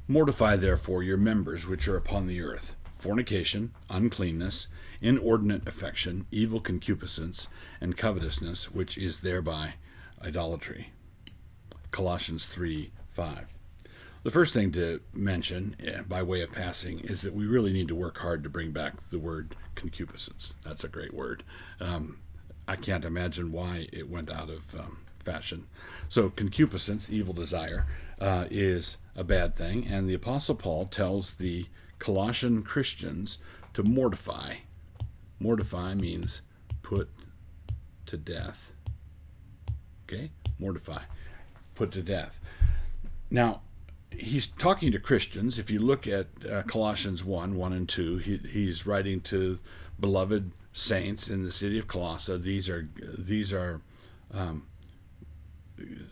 Mortify therefore your members which are upon the earth: fornication, uncleanness, inordinate affection, evil concupiscence, and covetousness, which is thereby idolatry. Colossians 3:5. The first thing to mention, by way of passing, is that we really need to work hard to bring back the word concupiscence. That's a great word. I can't imagine why it went out of fashion. So concupiscence, evil desire, is a bad thing, and the Apostle Paul tells the Colossian Christians to mortify. Mortify means put to death. Okay? Mortify. Put to death. Now, he's talking to Christians. If you look at Colossians 1 and 2, he's writing to beloved saints in the city of Colossae. These are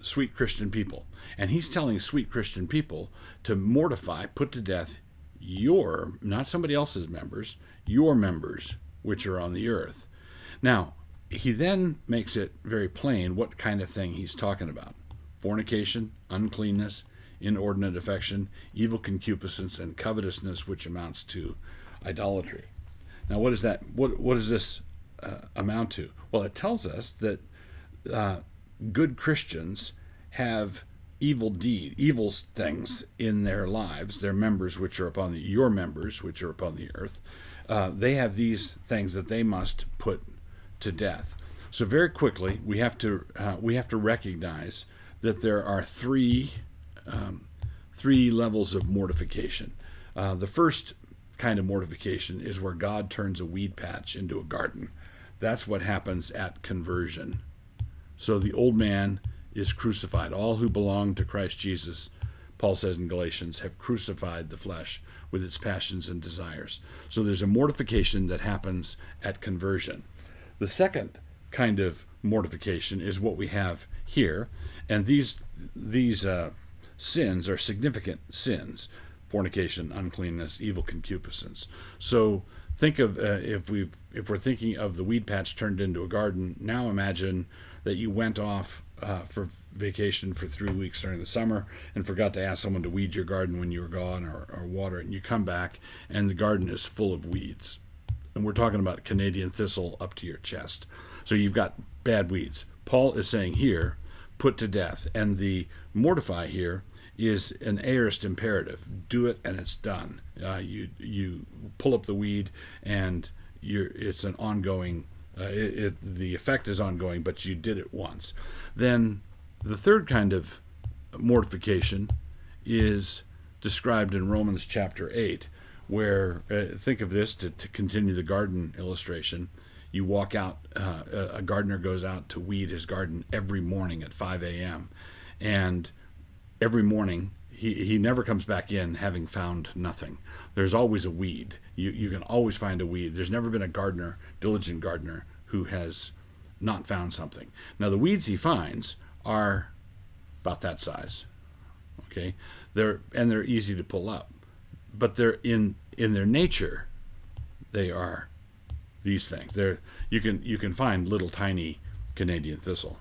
sweet Christian people. And he's telling sweet Christian people to mortify, put to death your, not somebody else's members, your members, which are on the earth. Now, he then makes it very plain what kind of thing he's talking about: fornication, uncleanness, inordinate affection, evil concupiscence, and covetousness, which amounts to idolatry. Now, what is that? What does this amount to? Well, it tells us that good Christians have evil things in their lives. Their members, which are upon your members, which are upon the earth, they have these things that they must put to death. So very quickly, we have to recognize that there are three levels of mortification. The first kind of mortification is where God turns a weed patch into a garden. That's what happens at conversion. So the old man is crucified. All who belong to Christ Jesus, Paul says in Galatians, have crucified the flesh with its passions and desires. So there's a mortification that happens at conversion. The second kind of mortification is what we have here, and these sins are significant sins: fornication, uncleanness, evil concupiscence. So think of if we're thinking of the weed patch turned into a garden. Now imagine that you went off for vacation for 3 weeks during the summer and forgot to ask someone to weed your garden when you were gone, or water it, and you come back and the garden is full of weeds. And we're talking about Canadian thistle up to your chest. So you've got bad weeds. Paul is saying here, put to death. And the mortify here is an aorist imperative. Do it and it's done. You pull up the weed and it's an ongoing, the effect is ongoing, but you did it once. Then the third kind of mortification is described in Romans chapter 8, where, think of this to continue the garden illustration. You walk out, a gardener goes out to weed his garden every morning at 5 a.m. And every morning he never comes back in having found nothing. There's always a weed. You can always find a weed. There's never been a diligent gardener, who has not found something. Now the weeds he finds are about that size. Okay? They're easy to pull up. But they're in their nature, they are these things. You can find little tiny Canadian thistle.